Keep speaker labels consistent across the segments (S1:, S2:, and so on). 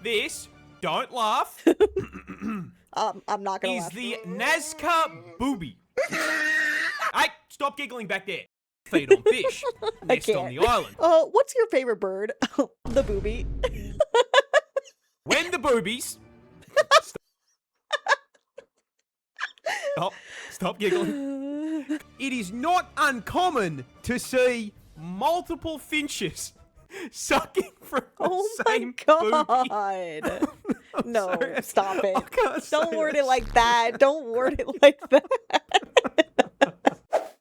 S1: This, don't laugh,
S2: I'm not gonna
S1: is
S2: laugh.
S1: the Nazca booby. Hey, stop giggling back there. Feed on fish. Nest on the island.
S2: What's your favorite bird? The booby.
S1: When the boobies... Stop giggling. It is not uncommon to see multiple finches sucking from the same booby.
S2: No,
S1: sorry.
S2: stop it.
S1: I can't
S2: Don't
S1: say
S2: word
S1: that.
S2: it like that. Don't word it like that.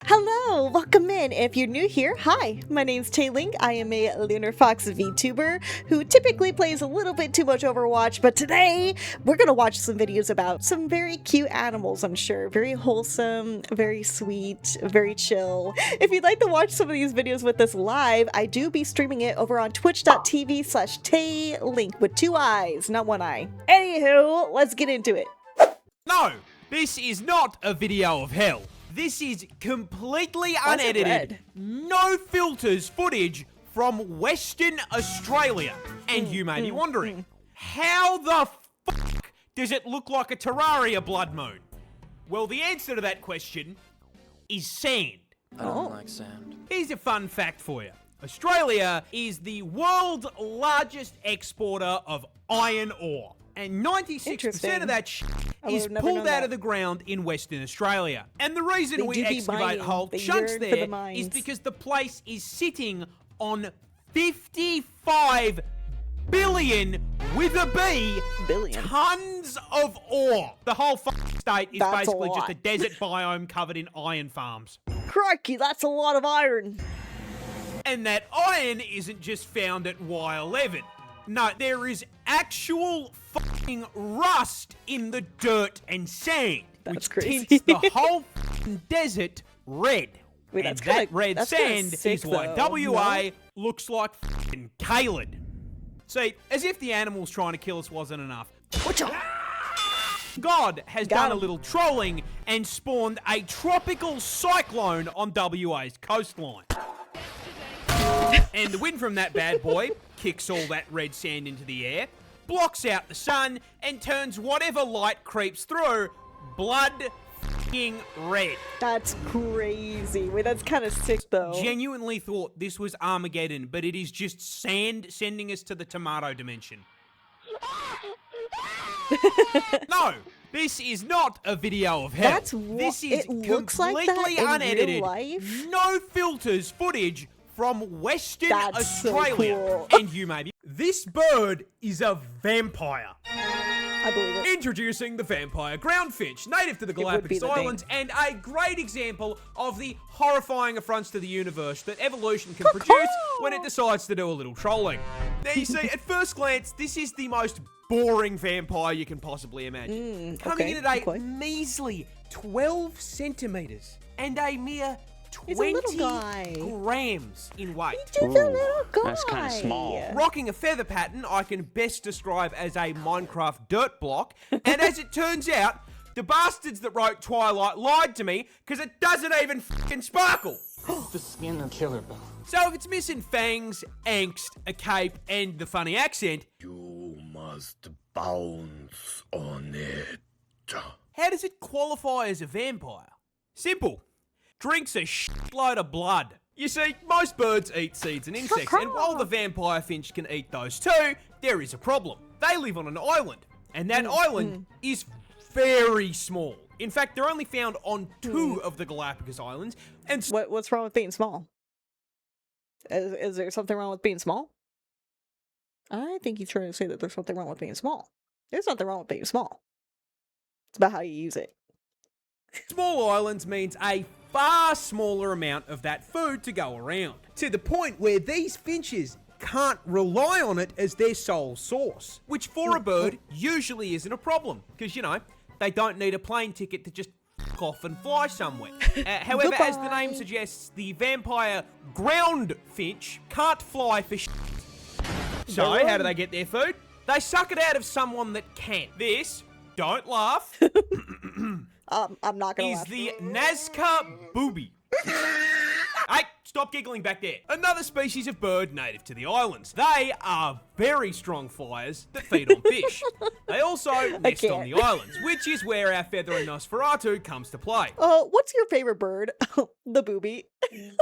S2: Hello, welcome in. If you're new here, hi, my name's Taylink. I am a Lunar Fox Vtuber who typically plays a little bit too much Overwatch, but today we're gonna watch some videos about some very cute animals, I'm sure. Very wholesome, very sweet, very chill. If you'd like to watch some of these videos with us live, I do be streaming it over on twitch.tv/Taylink with 2 eyes, not 1 eye. Anywho, let's get into it.
S1: No, this is not a video of hell. This is completely
S2: Why is it
S1: unedited,
S2: red?
S1: no filters footage from Western Australia. And you may be wondering, how the fuck does it look like a Terraria blood moon? Well, the answer to that question is sand.
S3: I don't like sand.
S1: Here's a fun fact for you. Australia is the world's largest exporter of iron ore. And 96% of that shit is pulled out of the ground in Western Australia. And the reason we excavate whole chunks there is because the place is sitting on 55 billion, with a B, tons of ore. The whole fucking state is basically just a desert biome covered in iron farms.
S2: Crikey, that's a lot of iron.
S1: And that iron isn't just found at Y11. No, there is actual fucking rust in the dirt and sand, which tints the whole fucking desert red.
S2: Wait,
S1: and that red sand is why WA looks like fucking Caled. See, as if the animals trying to kill us wasn't enough. God has done a little trolling and spawned a tropical cyclone on WA's coastline. And the wind from that bad boy kicks all that red sand into the air, blocks out the sun, and turns whatever light creeps through blood f***ing red.
S2: That's crazy. Wait, that's kind of sick, though.
S1: Genuinely thought this was Armageddon, but it is just sand sending us to the tomato dimension. No, this is not a video of hell. This is completely unedited, no filters footage from Western Australia.
S2: So cool.
S1: And you may be. This bird is a vampire.
S2: I believe it.
S1: Introducing the vampire groundfinch, native to the Galapagos Islands, and a great example of the horrifying affronts to the universe that evolution can produce when it decides to do a little trolling. Now you see, at first glance, this is the most boring vampire you can possibly imagine. Coming in at a measly 12 centimeters and a mere 20 grams in weight.
S2: He's a little guy.
S3: That's kind of small.
S1: Rocking a feather pattern I can best describe as a Minecraft dirt block. And as it turns out, the bastards that wrote Twilight lied to me because it doesn't even fucking sparkle.
S3: The skin and killer bone.
S1: So if it's missing fangs, angst, a cape, and the funny accent,
S4: you must bounce on it.
S1: How does it qualify as a vampire? Simple. Drinks a shitload of blood. You see, most birds eat seeds and insects, and while the vampire finch can eat those too, there is a problem. They live on an island, and that island is very small. In fact, they're only found on 2 of the Galapagos Islands, and
S2: what's wrong with being small? Is there something wrong with being small? I think he's trying to say that there's something wrong with being small. There's nothing wrong with being small. It's about how you use it.
S1: Small islands means a far smaller amount of that food to go around, to the point where these finches can't rely on it as their sole source, which for a bird usually isn't a problem, because, you know, they don't need a plane ticket to just f*** off and fly somewhere. However, as the name suggests, the vampire ground finch can't fly for shit. So, how do they get their food? They suck it out of someone that can. This, don't laugh,
S2: I'm not gonna laugh.
S1: is the Nazca booby. Hey, Stop giggling back there. Another species of bird native to the islands. They are very strong flyers that feed on fish. They also nest on the islands, which is where our feather and Nosferatu comes to play.
S2: What's your favorite bird? The booby.
S1: You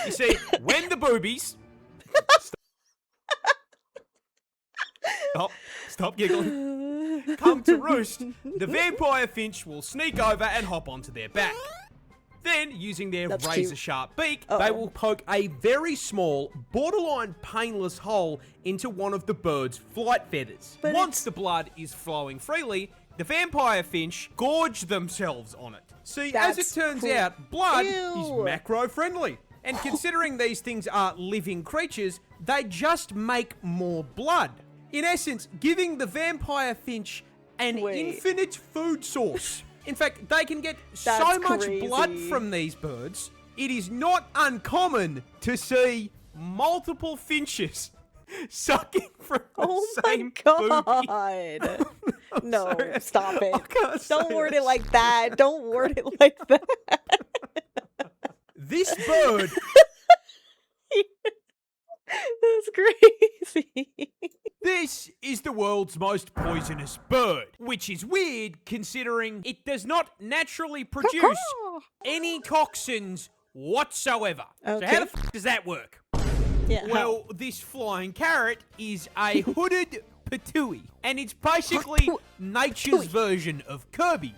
S1: see, when the boobies... Stop giggling. Come to roost, the vampire finch will sneak over and hop onto their back. Then, using their razor-sharp beak, they will poke a very small, borderline painless hole into one of the bird's flight feathers. Once the blood is flowing freely, the vampire finch gorge themselves on it. See, as it turns out, blood is macro-friendly. And considering these things are living creatures, they just make more blood. In essence, giving the vampire finch an infinite food source. In fact, they can get so much blood from these birds, it is not uncommon to see multiple finches sucking from the same booby.
S2: No, stop it. Don't word
S1: it
S2: it like that. Don't word it like that.
S1: This bird...
S2: That's crazy.
S1: This is the world's most poisonous bird, which is weird considering it does not naturally produce any toxins whatsoever.
S2: Okay.
S1: So how the fuck does that work?
S2: Yeah.
S1: Well, this flying carrot is a hooded patooey, and it's basically nature's version of Kirby.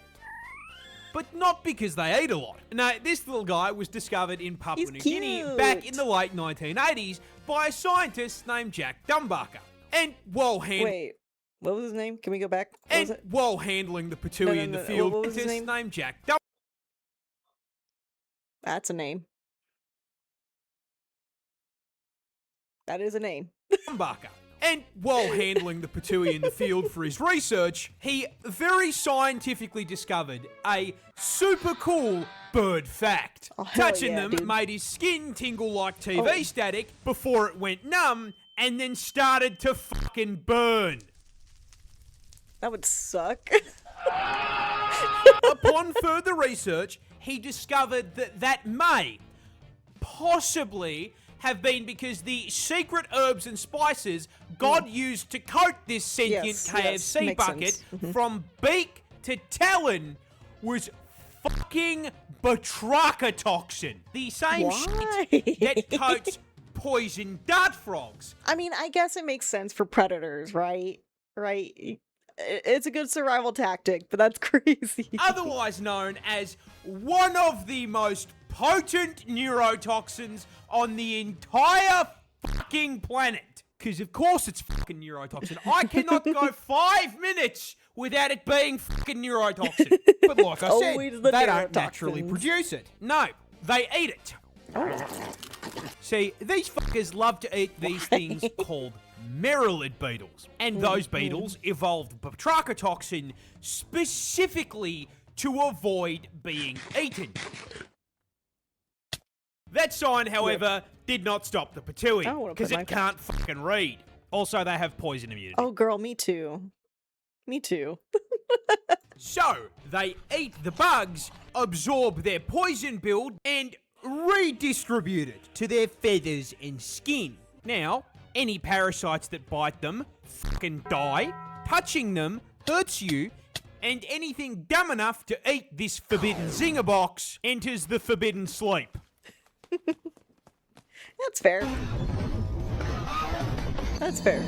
S1: But not because they eat a lot. No, this little guy was discovered in Papua New Guinea back in the late 1980s by a scientist named Jack Dumbarker. And while
S2: Wait, what was his name? Can we go back?
S1: While handling the patooey in the field,
S2: what was his name?
S1: named Jack Dumbarker.
S2: That's a name. That is a name.
S1: Dumbarker. And while handling the patooey in the field for his research, he very scientifically discovered a super cool bird fact. Touching them made his skin tingle like TV static before it went numb and then started to fucking burn.
S2: That would suck.
S1: Upon further research, he discovered that may possibly have been because the secret herbs and spices God used to coat this sentient KFC bucket from beak to talon was fucking batraka toxin. The same shit that coats poison dart frogs.
S2: I mean, I guess it makes sense for predators, right? Right? It's a good survival tactic, but that's crazy.
S1: Otherwise known as one of the most potent neurotoxins on the entire fucking planet. Because of course it's fucking neurotoxin. I cannot go 5 minutes without it being fucking neurotoxin. But like I said, they don't naturally produce it. No, they eat it. See, these fuckers love to eat these things called merillid beetles. And those beetles evolved batraka toxin specifically to avoid being eaten. That sign, however, did not stop the patooey, because it can't fucking read. Also, they have poison immunity.
S2: Oh, girl, me too. Me too.
S1: So, they eat the bugs, absorb their poison build, and redistribute it to their feathers and skin. Now, any parasites that bite them fucking die, touching them hurts you, and anything dumb enough to eat this forbidden zinger box enters the forbidden sleep.
S2: That's fair. That's fair.